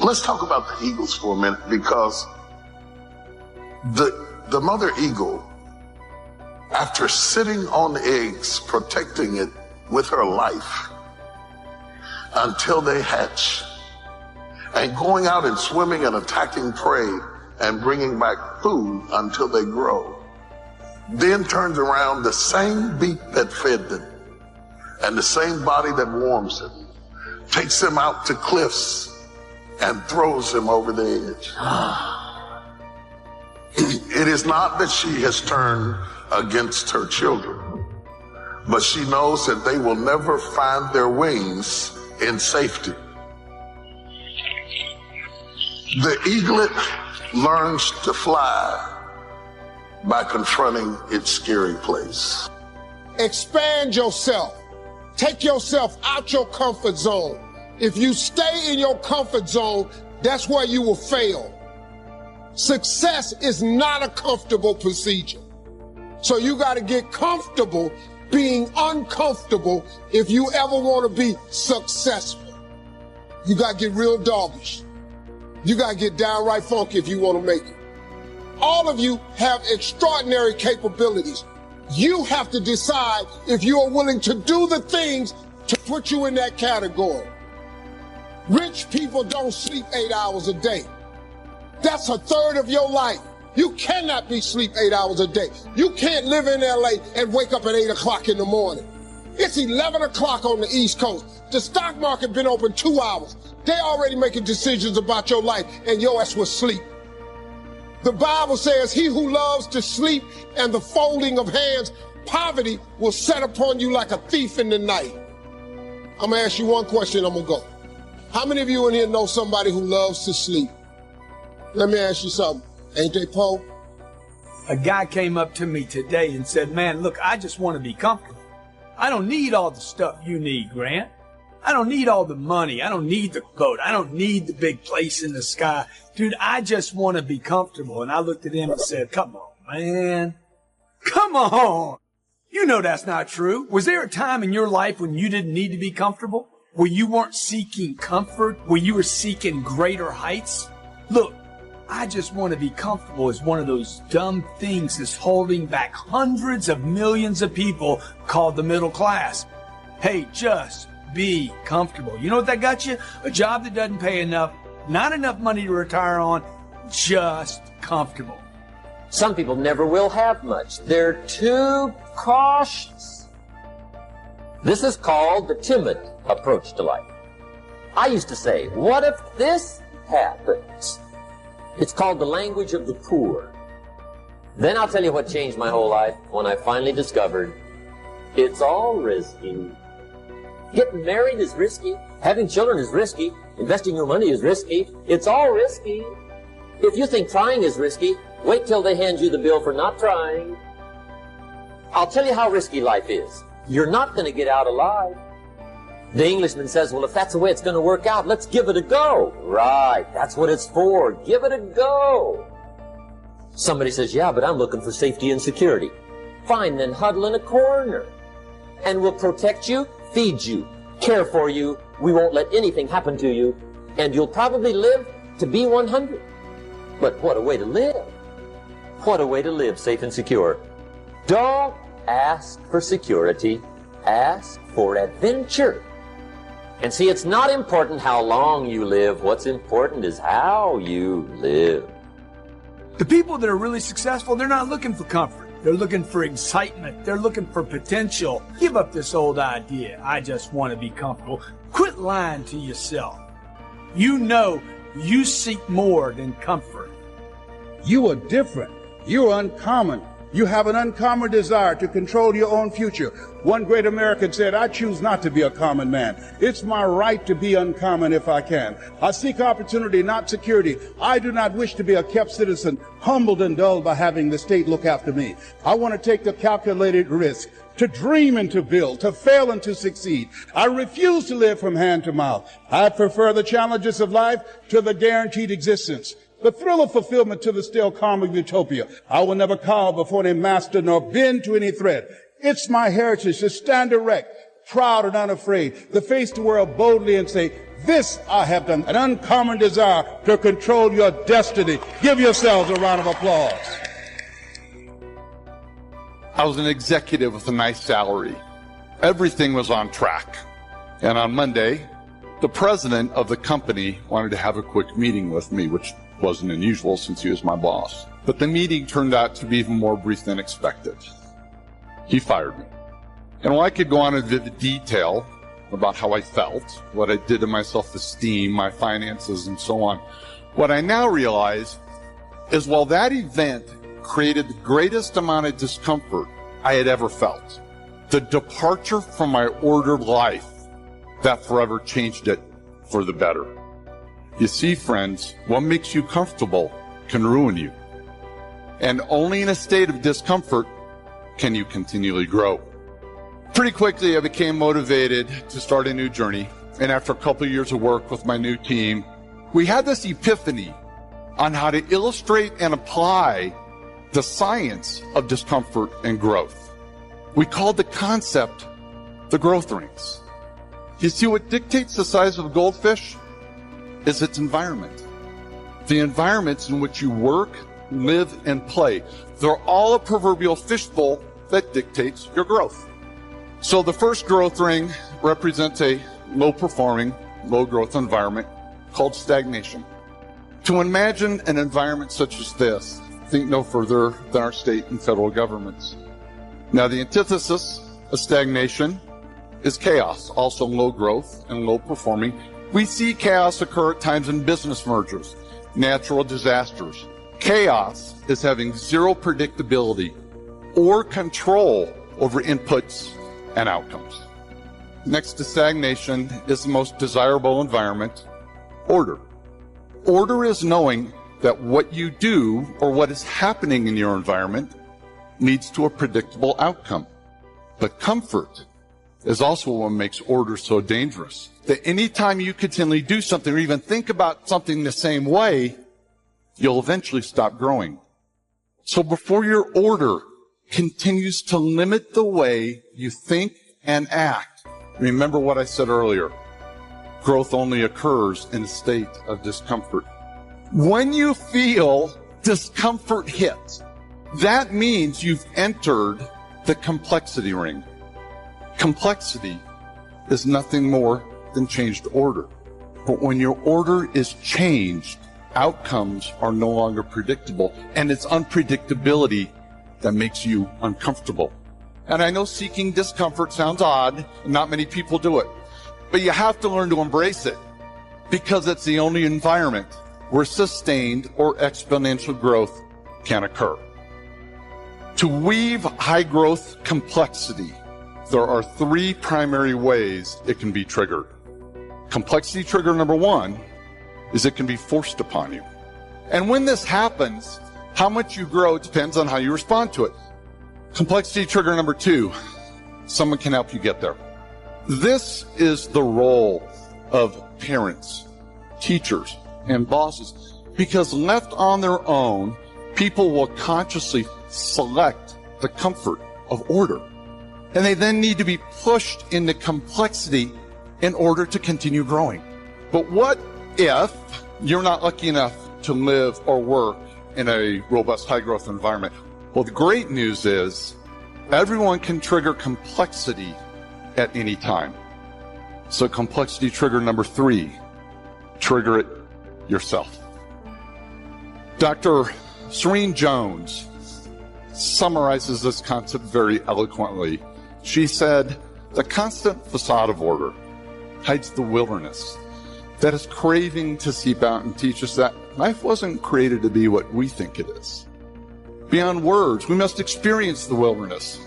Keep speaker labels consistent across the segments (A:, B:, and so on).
A: Let's talk about the eagles for a minute, because the mother eagle, after sitting on the eggs, protecting it with her life until they hatch, and going out and swimming and attacking prey and bringing back food until they grow, then turns around, the same beak that fed them and the same body that warms them, takes them out to cliffs and throws them over the edge. It is not that she has turned against her children, but she knows that they will never find their wings in safety. The eaglet learns to fly by confronting its scary place.
B: Expand yourself. Take yourself out your comfort zone. If you stay in your comfort zone, that's where you will fail. Success is not a comfortable procedure. So you got to get comfortable being uncomfortable if you ever want to be successful. You got to get real doggish. You got to get downright funky if you want to make it. All of you have extraordinary capabilities. You have to decide if you are willing to do the things to put you in that category. Rich people don't sleep 8 hours a day. That's a third of your life. You cannot be sleep 8 hours a day. You can't live in LA and wake up at 8 o'clock in the morning. It's 11 o'clock on the East Coast. The stock market been open 2 hours. They already making decisions about your life, and your ass was sleep. The Bible says, he who loves to sleep and the folding of hands, poverty will set upon you like a thief in the night. I'm gonna ask you one question, I'm gonna go. How many of you in here know somebody who loves to sleep? Let me ask you something. Ain't they Poe?
C: A guy came up to me today and said, man, look, I just want to be comfortable. I don't need all the stuff you need, Grant. I don't need all the money. I don't need the boat. I don't need the big place in the sky. Dude, I just want to be comfortable. And I looked at him and said, come on, man. Come on. You know that's not true. Was there a time in your life when you didn't need to be comfortable? Where you weren't seeking comfort? Where you were seeking greater heights? Look, I just want to be comfortable is one of those dumb things that's holding back hundreds of millions of people called the middle class. Hey, just be comfortable. You know what that got you? A job that doesn't pay enough, not enough money to retire on, just comfortable.
D: Some people never will have much. They're too cautious. This is called the timid approach to life. I used to say, what if this happens? It's called the language of the poor. Then I'll tell you what changed my whole life when I finally discovered it's all risky. Getting married is risky. Having children is risky. Investing your money is risky. It's all risky. If you think trying is risky, wait till they hand you the bill for not trying. I'll tell you how risky life is. You're not going to get out alive. The Englishman says, well, if that's the way it's going to work out, let's give it a go. Right, that's what it's for. Give it a go. Somebody says, yeah, but I'm looking for safety and security. Fine, then huddle in a corner. And we'll protect you, feed you, care for you. We won't let anything happen to you. And you'll probably live to be 100. But what a way to live. What a way to live safe and secure. Don't ask for security. Ask for adventure. And see, it's not important how long you live. What's important is how you live.
C: The people that are really successful, they're not looking for comfort. They're looking for excitement. They're looking for potential. Give up this old idea, I just want to be comfortable. Quit lying to yourself. You know you seek more than comfort.
E: You are different. You are uncommon. You have an uncommon desire to control your own future. One great American said, I choose not to be a common man. It's my right to be uncommon if I can. I seek opportunity, not security. I do not wish to be a kept citizen, humbled and dulled by having the state look after me. I want to take the calculated risk, to dream and to build, to fail and to succeed. I refuse to live from hand to mouth. I prefer the challenges of life to the guaranteed existence. The thrill of fulfillment to the still calm of utopia. I will never cower before any master nor bend to any threat. It's my heritage to stand erect, proud and unafraid, to face the world boldly and say, This I have done. An uncommon desire to control your destiny. Give yourselves a round of applause.
F: I was an executive with a nice salary. Everything was on track. And on Monday, the president of the company wanted to have a quick meeting with me, which wasn't unusual since he was my boss. But the meeting turned out to be even more brief than expected. He fired me. And while I could go on in vivid detail about how I felt, what I did to my self-esteem, my finances, and so on, what I now realize is while that event created the greatest amount of discomfort I had ever felt, the departure from my ordered life, that forever changed it for the better. You see, friends, what makes you comfortable can ruin you. And only in a state of discomfort can you continually grow. Pretty quickly, I became motivated to start a new journey. And after a couple of years of work with my new team, we had this epiphany on how to illustrate and apply the science of discomfort and growth. We called the concept the growth rings. You see, what dictates the size of a goldfish is its environment. The environments in which you work, live, and play. They're all a proverbial fishbowl that dictates your growth. So the first growth ring represents a low-performing, low-growth environment called stagnation. To imagine an environment such as this, think no further than our state and federal governments. Now, the antithesis of stagnation is chaos, also low growth and low performing. We see chaos occur at times in business mergers, natural disasters. Chaos is having zero predictability or control over inputs and outcomes. Next to stagnation is the most desirable environment, order. Order is knowing that what you do or what is happening in your environment leads to a predictable outcome. But comfort is also what makes order so dangerous. That anytime you continually do something or even think about something the same way, you'll eventually stop growing. So before your order continues to limit the way you think and act, remember what I said earlier. Growth only occurs in a state of discomfort. When you feel discomfort hit, that means you've entered the complexity ring. Complexity is nothing more than changed order. But when your order is changed, outcomes are no longer predictable, and it's unpredictability that makes you uncomfortable. And I know seeking discomfort sounds odd, and not many people do it, but you have to learn to embrace it because it's the only environment where sustained or exponential growth can occur. To weave high growth complexity, there are three primary ways it can be triggered. Complexity trigger number one is it can be forced upon you. And when this happens, how much you grow depends on how you respond to it. Complexity trigger number two, someone can help you get there. This is the role of parents, teachers, and bosses, because left on their own, people will consciously select the comfort of order. And they then need to be pushed into complexity in order to continue growing. But what if you're not lucky enough to live or work in a robust high growth environment? Well, the great news is everyone can trigger complexity at any time. So complexity trigger number three, trigger it yourself. Dr. Serene Jones summarizes this concept very eloquently. She said, the constant facade of order hides the wilderness that is craving to seep out and teach us that life wasn't created to be what we think it is. Beyond words, we must experience the wilderness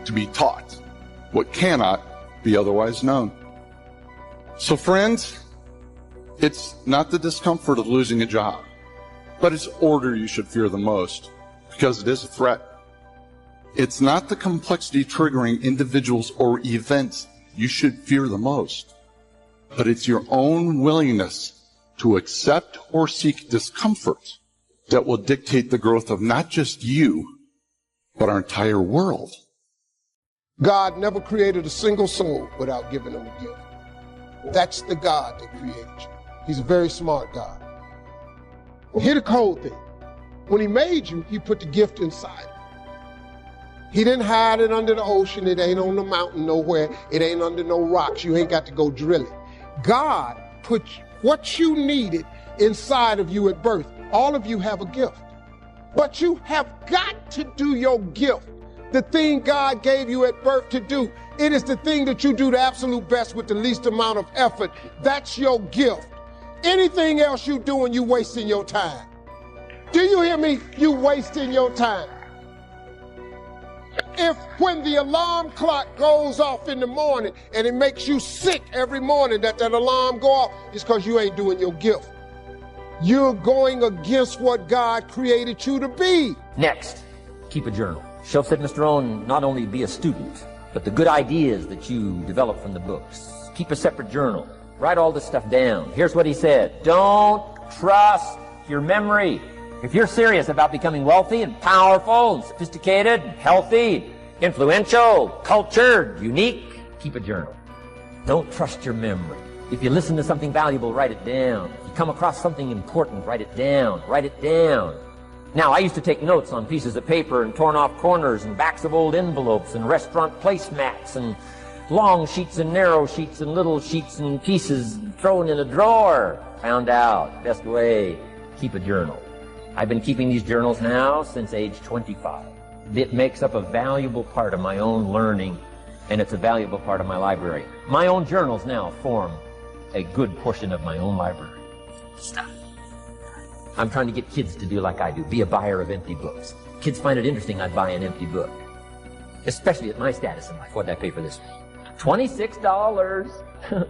F: to be taught what cannot be otherwise known. So friends, it's not the discomfort of losing a job, but it's order you should fear the most, because it is a threat. It's not the complexity triggering individuals or events you should fear the most, but it's your own willingness to accept or seek discomfort that will dictate the growth of not just you, but our entire world.
B: God never created a single soul without giving them a gift. That's the God that created you. He's a very smart God. Here's the cold thing. When he made you, he put the gift inside. He didn't hide it under the ocean. It ain't on the mountain nowhere. It ain't under no rocks. You ain't got to go drill it. God put what you needed inside of you at birth. All of you have a gift. But you have got to do your gift. The thing God gave you at birth to do. It is the thing that you do the absolute best with the least amount of effort. That's your gift. Anything else you doing, you wasting your time. Do you hear me? You wasting your time. If when the alarm clock goes off in the morning and it makes you sick every morning that alarm go off, it's because you ain't doing your gift. You're going against what God created you to be.
D: Next, keep a journal. Shelf said, Mr. Rohn, not only be a student, but the good ideas that you develop from the books. Keep a separate journal. Write all this stuff down. Here's what he said. Don't trust your memory. If you're serious about becoming wealthy and powerful and sophisticated and healthy, influential, cultured, unique, keep a journal. Don't trust your memory. If you listen to something valuable, write it down. If you come across something important, write it down. Write it down. Now, I used to take notes on pieces of paper and torn off corners and backs of old envelopes and restaurant placemats and long sheets and narrow sheets and little sheets and pieces thrown in a drawer. Found out, best way, keep a journal. I've been keeping these journals now since age 25. It makes up a valuable part of my own learning, and it's a valuable part of my library. My own journals now form a good portion of my own library. Stuff. I'm trying to get kids to do like I do, be a buyer of empty books. Kids find it interesting I'd buy an empty book, especially at my status in life. What did I pay for this week? $26.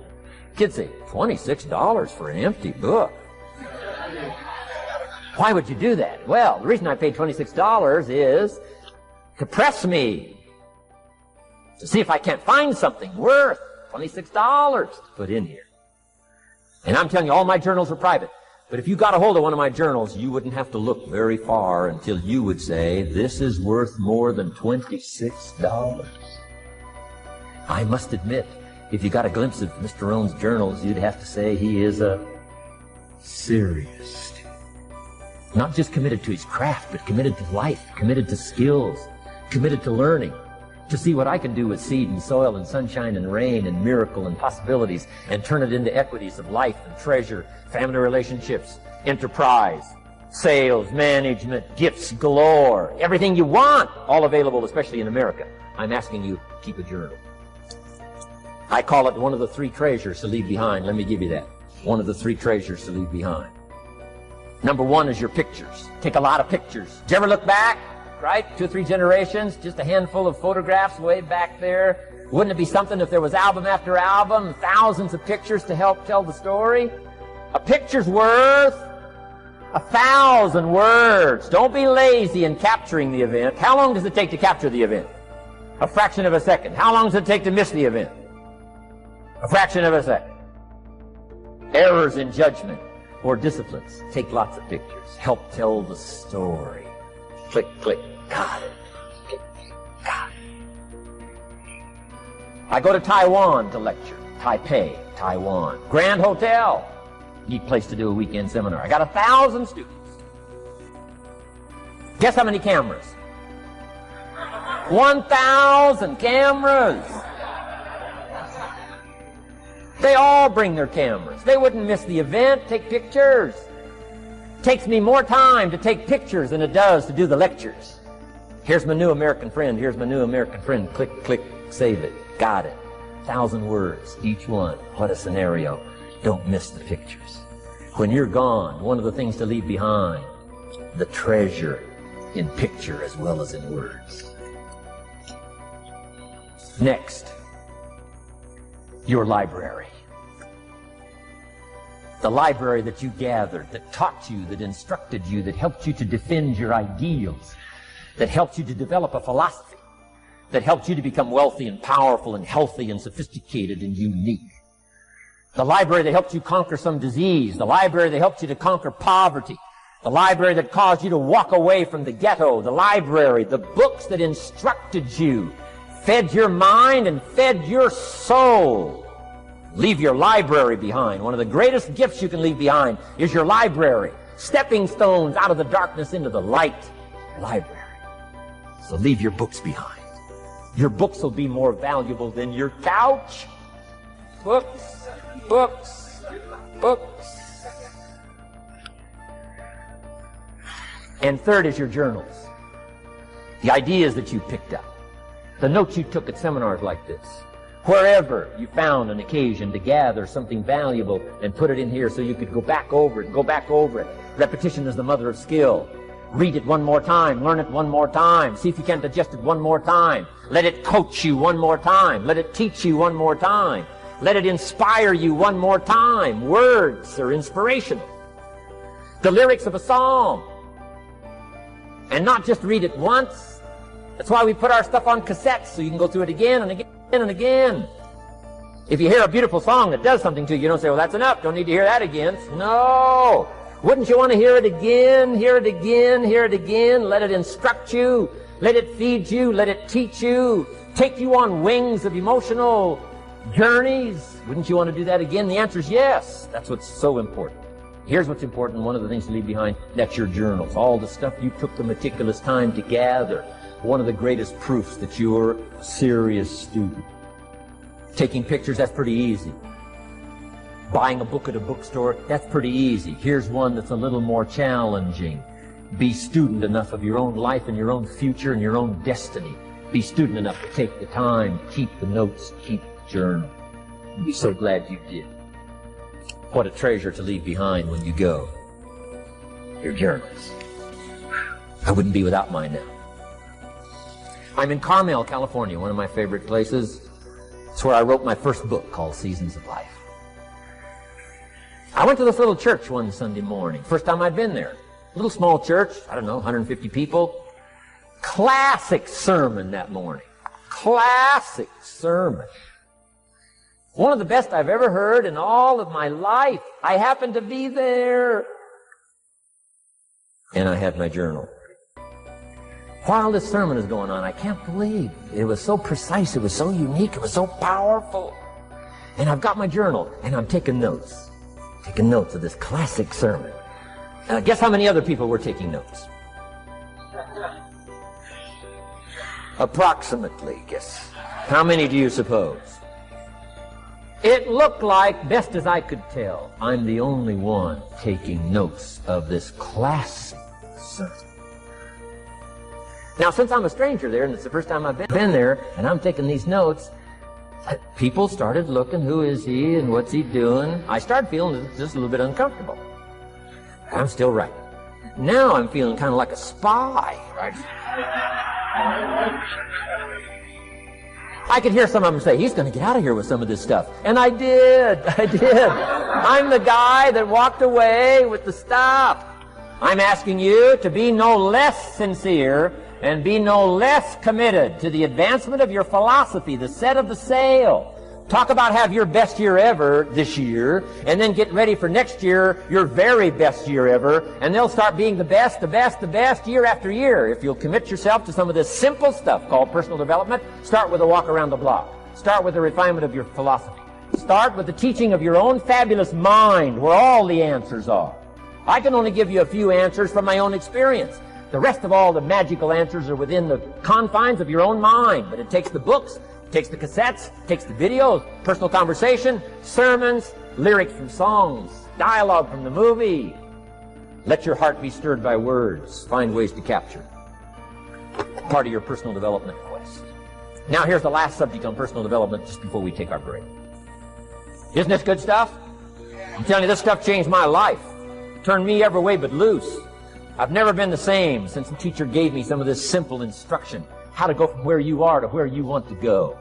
D: Kids say, $26 for an empty book? Why would you do that? Well, the reason I paid $26 is to me, to see if I can't find something worth $26 to put in here. And I'm telling you, all my journals are private. But if you got a hold of one of my journals, you wouldn't have to look very far until you would say, this is worth more than $26. I must admit, if you got a glimpse of Mr. Rohn's journals, you'd have to say he is a serious student. Not just committed to his craft, but committed to life, committed to skills, committed to learning, to see what I can do with seed and soil and sunshine and rain and miracle and possibilities and turn it into equities of life and treasure, family relationships, enterprise, sales, management, gifts galore, everything you want, all available, especially in America. I'm asking you, keep a journal. I call it one of the 3 treasures to leave behind. Let me give you that. One of the 3 treasures to leave behind. Number 1 is your pictures. Take a lot of pictures. Did you ever look back? Right? 2 or 3 generations, just a handful of photographs way back there. Wouldn't it be something if there was album after album, thousands of pictures to help tell the story? A picture's worth 1,000 words. Don't be lazy in capturing the event. How long does it take to capture the event? A fraction of a second. How long does it take to miss the event? A fraction of a second. Errors in judgment or disciplines. Take lots of pictures. Help tell the story. Click, click. Got it. Click, click. Got it. I go to Taiwan to lecture. Taipei, Taiwan. Grand Hotel. Neat place to do a weekend seminar. I got 1,000 students. Guess how many cameras? 1,000 cameras. They all bring their cameras. They wouldn't miss the event, take pictures. Takes me more time to take pictures than it does to do the lectures. Here's my new American friend. Here's my new American friend. Click, click, save it. Got it. 1,000 words, each one. What a scenario. Don't miss the pictures. When you're gone, one of the things to leave behind, the treasure in picture as well as in words. Next, your library. The library that you gathered, that taught you, that instructed you, that helped you to defend your ideals, that helped you to develop a philosophy, that helped you to become wealthy and powerful and healthy and sophisticated and unique. The library that helped you conquer some disease, the library that helped you to conquer poverty, the library that caused you to walk away from the ghetto, the library, the books that instructed you, fed your mind and fed your soul. Leave your library behind. One of the greatest gifts you can leave behind is your library. Stepping stones out of the darkness into the light. Library. So leave your books behind. Your books will be more valuable than your couch. Books, books, books. And third is your journals. The ideas that you picked up. The notes you took at seminars like this. Wherever you found an occasion to gather something valuable and put it in here so you could go back over it, go back over it. Repetition is the mother of skill. Read it one more time, learn it one more time, see if you can digest it one more time. Let it coach you one more time. Let it teach you one more time. Let it inspire you one more time. Words are inspirational. The lyrics of a psalm. And not just read it once. That's why we put our stuff on cassettes so you can go through it again and again and again. If you hear a beautiful song that does something to you, you don't say, well, that's enough. Don't need to hear that again. No. Wouldn't you want to hear it again, hear it again, hear it again? Let it instruct you. Let it feed you. Let it teach you. Take you on wings of emotional journeys. Wouldn't you want to do that again? The answer is yes. That's what's so important. Here's what's important. One of the things to leave behind, that's your journals. All the stuff you took the meticulous time to gather. One of the greatest proofs that you're a serious student. Taking pictures, that's pretty easy. Buying a book at a bookstore, that's pretty easy. Here's one that's a little more challenging. Be student enough of your own life and your own future and your own destiny. Be student enough to take the time, keep the notes, keep the journal. Be so glad you did. What a treasure to leave behind when you go. Your journals. I wouldn't be without mine now. I'm in Carmel, California, one of my favorite places. It's where I wrote my first book called Seasons of Life. I went to this little church one Sunday morning. First time I'd been there. Little small church, I don't know, 150 people. Classic sermon that morning. Classic sermon. One of the best I've ever heard in all of my life. I happened to be there. And I had my journal. While this sermon is going on, I can't believe it was so precise, it was so unique, it was so powerful. And I've got my journal, and I'm taking notes. Taking notes of this classic sermon. Guess how many other people were taking notes? Approximately, guess. How many do you suppose? It looked like, best as I could tell, I'm the only one taking notes of this classic sermon. Now, since I'm a stranger there, and it's the first time I've been there, and I'm taking these notes, people started looking, who is he and what's he doing? I started feeling just a little bit uncomfortable. I'm still right. Now I'm feeling kind of like a spy, right? I could hear some of them say, he's going to get out of here with some of this stuff. And I did. I'm the guy that walked away with the stuff. I'm asking you to be no less sincere and be no less committed to the advancement of your philosophy, the set of the sail. Talk about have your best year ever this year, and then get ready for next year, your very best year ever, and they'll start being the best year after year. If you'll commit yourself to some of this simple stuff called personal development, start with a walk around the block. Start with the refinement of your philosophy. Start with the teaching of your own fabulous mind, where all the answers are. I can only give you a few answers from my own experience. The rest of all the magical answers are within the confines of your own mind. But it takes the books, it takes the cassettes, it takes the videos, personal conversation, sermons, lyrics from songs, dialogue from the movie. Let your heart be stirred by words. Find ways to capture. Part of your personal development quest. Now here's the last subject on personal development just before we take our break. Isn't this good stuff? I'm telling you, this stuff changed my life. Turned me every way but loose. I've never been the same since the teacher gave me some of this simple instruction. How to go from where you are to where you want to go.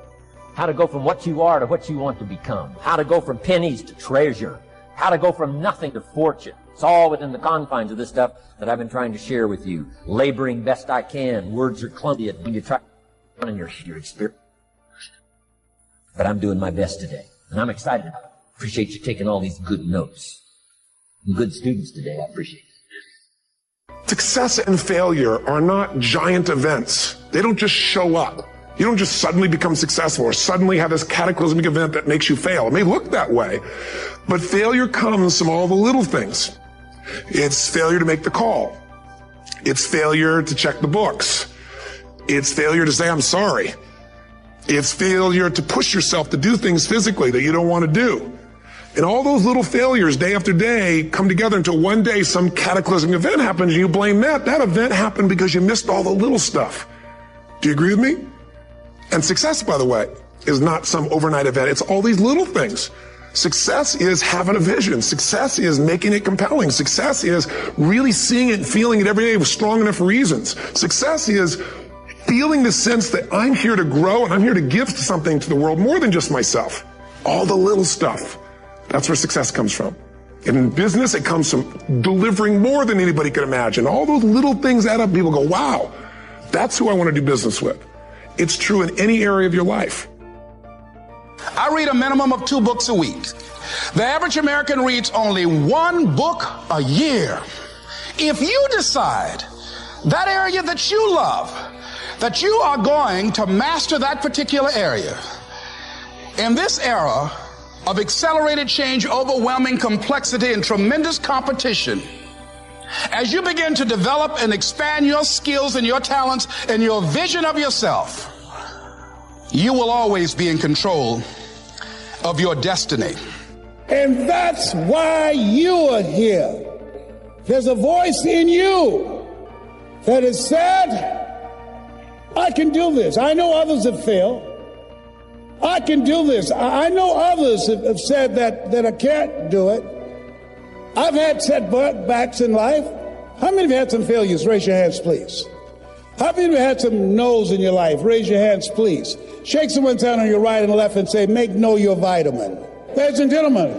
D: How to go from what you are to what you want to become. How to go from pennies to treasure. How to go from nothing to fortune. It's all within the confines of this stuff that I've been trying to share with you. Laboring best I can. Words are clumsy when you try in your experience. But I'm doing my best today. And I'm excited about it. Appreciate you taking all these good notes. Good students today. I appreciate it.
G: Success and failure are not giant events. They don't just show up. You don't just suddenly become successful or suddenly have this cataclysmic event that makes you fail. It may look that way, but failure comes from all the little things. It's failure to make the call. It's failure to check the books. It's failure to say, I'm sorry. It's failure to push yourself to do things physically that you don't want to do. And all those little failures day after day come together until one day some cataclysmic event happens and you blame that. That event happened because you missed all the little stuff. Do you agree with me? And success, by the way, is not some overnight event. It's all these little things. Success is having a vision. Success is making it compelling. Success is really seeing it and feeling it every day with strong enough reasons. Success is feeling the sense that I'm here to grow and I'm here to give something to the world more than just myself. All the little stuff. That's where success comes from. In business, it comes from delivering more than anybody could imagine. All those little things add up. People go, wow, that's who I want to do business with. It's true in any area of your life.
E: I read a minimum of 2 books a week. The average American reads only 1 book a year. If you decide that area that you love, that you are going to master that particular area, in this era of accelerated change, overwhelming complexity, and tremendous competition, as you begin to develop and expand your skills and your talents and your vision of yourself, you will always be in control of your destiny.
B: And that's why you are here. There's a voice in you that has said, I can do this. I know others have failed. I can do this. I know others have said that I can't do it. I've had setbacks in life. How many of you had some failures? Raise your hands, please. How many of you had some no's in your life? Raise your hands, please. Shake someone's hand on your right and left and say, know your vitamin. Ladies and gentlemen,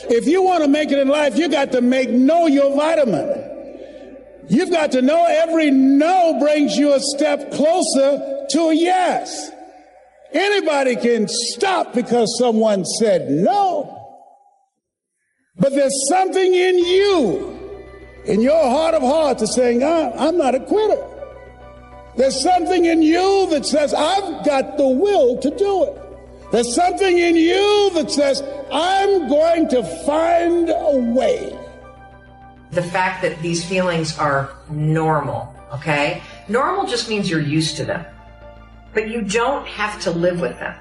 B: if you want to make it in life, you got to know your vitamin. You've got to know every no brings you a step closer to a yes. Anybody can stop because someone said no. But there's something in you, in your heart of hearts, that's saying, I'm not a quitter. There's something in you that says, I've got the will to do it. There's something in you that says, I'm going to find a way.
H: The fact that these feelings are normal, okay? Normal just means you're used to them, but you don't have to live with them.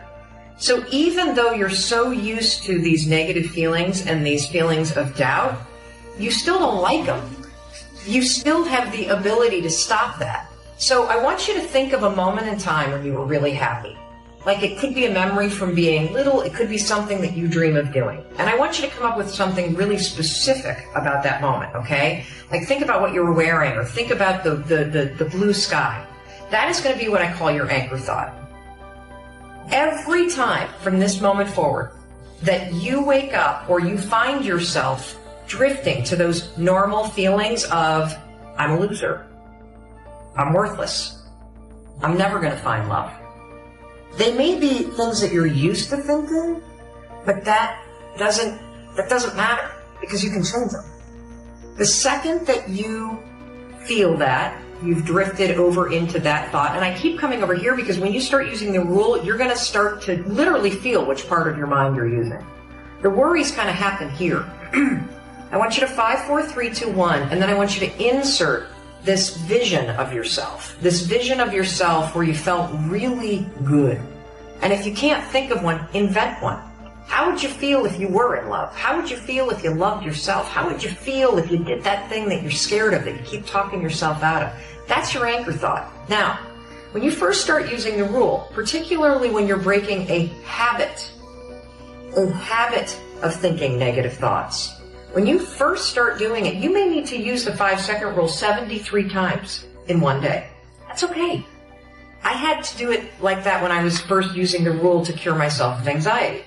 H: So even though you're so used to these negative feelings and these feelings of doubt, you still don't like them. You still have the ability to stop that. So I want you to think of a moment in time when you were really happy. Like it could be a memory from being little, it could be something that you dream of doing. And I want you to come up with something really specific about that moment, okay? Like think about what you were wearing or think about the blue sky. That is going to be what I call your anchor thought. Every time from this moment forward that you wake up or you find yourself drifting to those normal feelings of, I'm a loser, I'm worthless, I'm never going to find love. They may be things that you're used to thinking, but that doesn't matter because you can change them. The second that you feel that, you've drifted over into that thought, and I keep coming over here because when you start using the rule, you're going to start to literally feel which part of your mind you're using. The worries kind of happen here. I want you to 5, 4, 3, 2, 1, and then I want you to insert this vision of yourself where you felt really good. And if you can't think of one, invent one. How would you feel if you were in love? How would you feel if you loved yourself? How would you feel if you did that thing that you're scared of, that you keep talking yourself out of? That's your anchor thought. Now, when you first start using the rule, particularly when you're breaking a habit of thinking negative thoughts, when you first start doing it, you may need to use the 5-second rule 73 times in one day. That's okay. I had to do it like that when I was first using the rule to cure myself of anxiety.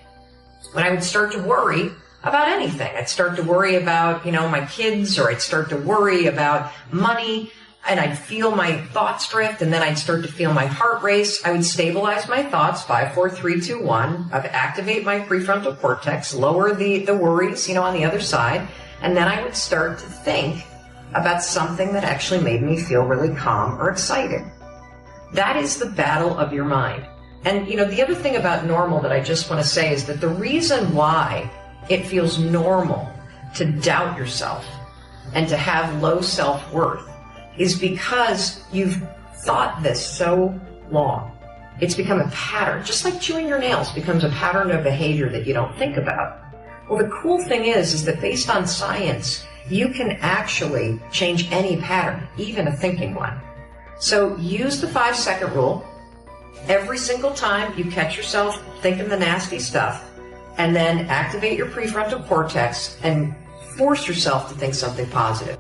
H: When I would start to worry about anything, I'd start to worry about, my kids, or I'd start to worry about money, and I'd feel my thoughts drift, and then I'd start to feel my heart race. I would stabilize my thoughts, 5, 4, 3, 2, 1. I'd activate my prefrontal cortex, lower the worries, on the other side, and then I would start to think about something that actually made me feel really calm or excited. That is the battle of your mind. And, the other thing about normal that I just want to say is that the reason why it feels normal to doubt yourself and to have low self-worth is because you've thought this so long. It's become a pattern, just like chewing your nails becomes a pattern of behavior that you don't think about. Well, the cool thing is that based on science, you can actually change any pattern, even a thinking one. So use the 5-second rule. Every single time you catch yourself thinking the nasty stuff, and then activate your prefrontal cortex and force yourself to think something positive.